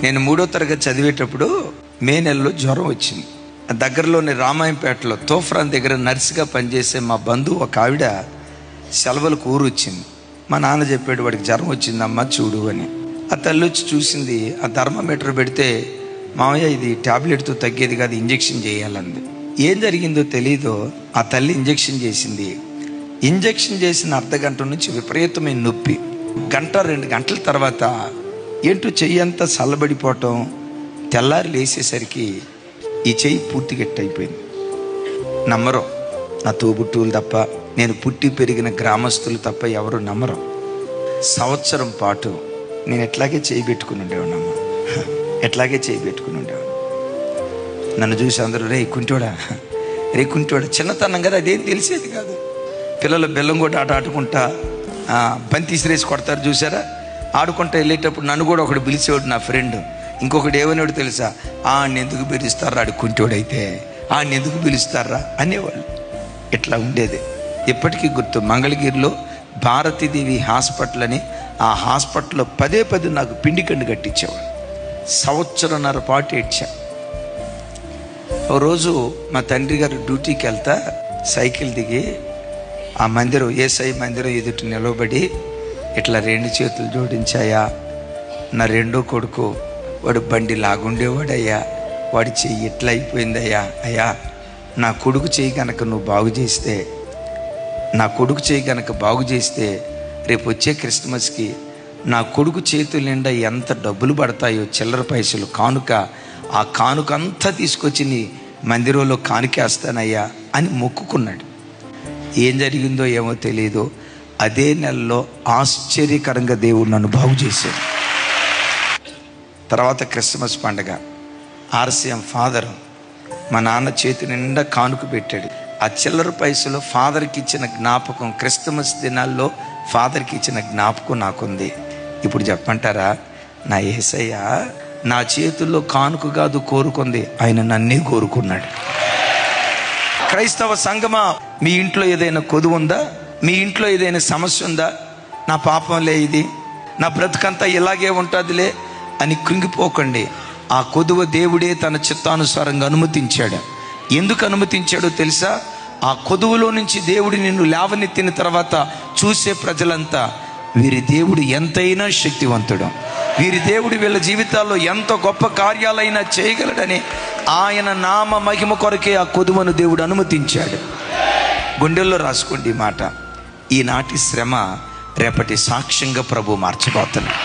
నేను 3వ తరగతి చదివేటప్పుడు మే నెలలో జ్వరం వచ్చింది. దగ్గరలోని రామాయంపేటలో తోఫ్రాన్ దగ్గర నర్సుగా పనిచేసే మా బంధువు ఒక ఆవిడ సెలవులకు ఊరు వచ్చింది. మా నాన్న చెప్పాడు, వాడికి జ్వరం వచ్చిందమ్మా చూడు అని. ఆ తల్లి వచ్చి చూసింది. ఆ థర్మామీటర్ పెడితే, మామయ్య ఇది ట్యాబ్లెట్తో తగ్గేది కాదు, ఇంజెక్షన్ చేయాలంది. ఏం జరిగిందో తెలీదు, ఆ తల్లి ఇంజెక్షన్ చేసింది. ఇంజెక్షన్ చేసిన అర్ధగంట నుంచి విపరీతమైన నొప్పి. 1-2 గంటల తర్వాత ఏంటో చెయ్యి అంతా చల్లబడిపోవటం. తెల్లారి లేసేసరికి ఈ చెయ్యి పూర్తి గట్టయిపోయింది. నమ్మరు, నా తోబుట్టువులు తప్ప, నేను పుట్టి పెరిగిన గ్రామస్తులు తప్ప ఎవరు నమ్మరు. సంవత్సరం పాటు నేను ఎట్లాగే చేయి పెట్టుకుని ఉండేవాడినమ్మ, ఎట్లాగే చేయి పెట్టుకుని ఉండేవాడు. నన్ను చూసి అందరూ రే కుంటోడా, రే కుంటోడా. చిన్నతనం కదా, అదేం తెలిసేది కాదు. పిల్లలు బెల్లం కూడా ఆట ఆడుకుంటా బంతి ఇసిరేసి కొడతారు చూసారా, ఆడుకుంటా వెళ్ళేటప్పుడు నన్ను కూడా ఒకడు పిలిచేవాడు, నా ఫ్రెండ్. ఇంకొకటి ఏమనేవాడు తెలుసా, ఆడిని ఎందుకు పిలుస్తారా, ఆడు కుంటోడైతే ఆడిని ఎందుకు పిలుస్తారా అనేవాళ్ళు. ఇట్లా ఉండేది. ఇప్పటికీ గుర్తు, మంగళగిరిలో భారతీదేవి హాస్పిటల్ అని, ఆ హాస్పిటల్లో పదే నాకు పిండి కండు కట్టించేవాడు. 1.5 సంవత్సరం పాటు ఏడ్చా. ఓ రోజు మా తండ్రి గారు డ్యూటీకి వెళ్తా సైకిల్ దిగి ఆ మందిరం, ఏసై మందిరం ఎదుటి నిలబడి ఇట్లా 2 చేతులు జోడించాయా, నా రెండో కొడుకు వాడు బండి లాగుండేవాడయ్యా, వాడి చెయ్యి ఎట్లా అయిపోయిందయ్యా, అయ్యా నా కొడుకు చెయ్యి కనుక నువ్వు బాగు చేస్తే, నా కొడుకు చెయ్యి కనుక బాగు చేస్తే రేపు వచ్చే క్రిస్మస్కి నా కొడుకు చేతుల నిండా ఎంత డబ్బులు పడతాయో, చిల్లర పైసలు కానుక, ఆ కానుక అంతా తీసుకొచ్చి నీ మందిరంలో కానుకేస్తానయ్యా అని మొక్కుకున్నాడు. ఏం జరిగిందో ఏమో తెలియదు, అదే నెలలో ఆశ్చర్యకరంగా దేవుడు నన్ను బాగు చేశాడు. తర్వాత క్రిస్మస్ పండగ, ఆర్సీఎం ఫాదర్ మా నాన్న చేతి నిండా కానుక పెట్టాడు. ఆ చిల్లర పైసలు ఫాదర్కి ఇచ్చిన జ్ఞాపకం, క్రిస్మస్ దినాల్లో ఫాదర్కి ఇచ్చిన జ్ఞాపకం నాకుంది. ఇప్పుడు చెప్పంటారా, నా యేసయ్య నా చేతుల్లో కానుక కాదు కోరుకుంది, ఆయన నన్నే కోరుకున్నాడు. క్రైస్తవ సంఘమా, మీ ఇంట్లో ఏదైనా కొదువు ఉందా? మీ ఇంట్లో ఏదైనా సమస్య ఉందా? నా పాపంలే ఇది, నా బ్రతుకంతా ఇలాగే ఉంటుందిలే అని కృంగిపోకండి. ఆ కొదువ దేవుడే తన చిత్తానుసారంగా అనుమతించాడు. ఎందుకు అనుమతించాడో తెలుసా? ఆ కొదువులో నుంచి దేవుడు నిన్ను లేవనెత్తిన తర్వాత చూసే ప్రజలంతా, వీరి దేవుడు ఎంతైనా శక్తివంతుడు, వీరి దేవుడు వీళ్ళ జీవితాల్లో ఎంత గొప్ప కార్యాలైనా చేయగలడని ఆయన నామ మహిమ కొరకే ఆ కొదువను దేవుడు అనుమతించాడు. గుండెల్లో రాసుకోండి ఈ మాట. ఈనాటి శ్రమ రేపటి సాక్ష్యంగా ప్రభు మార్చబోతున్నాడు.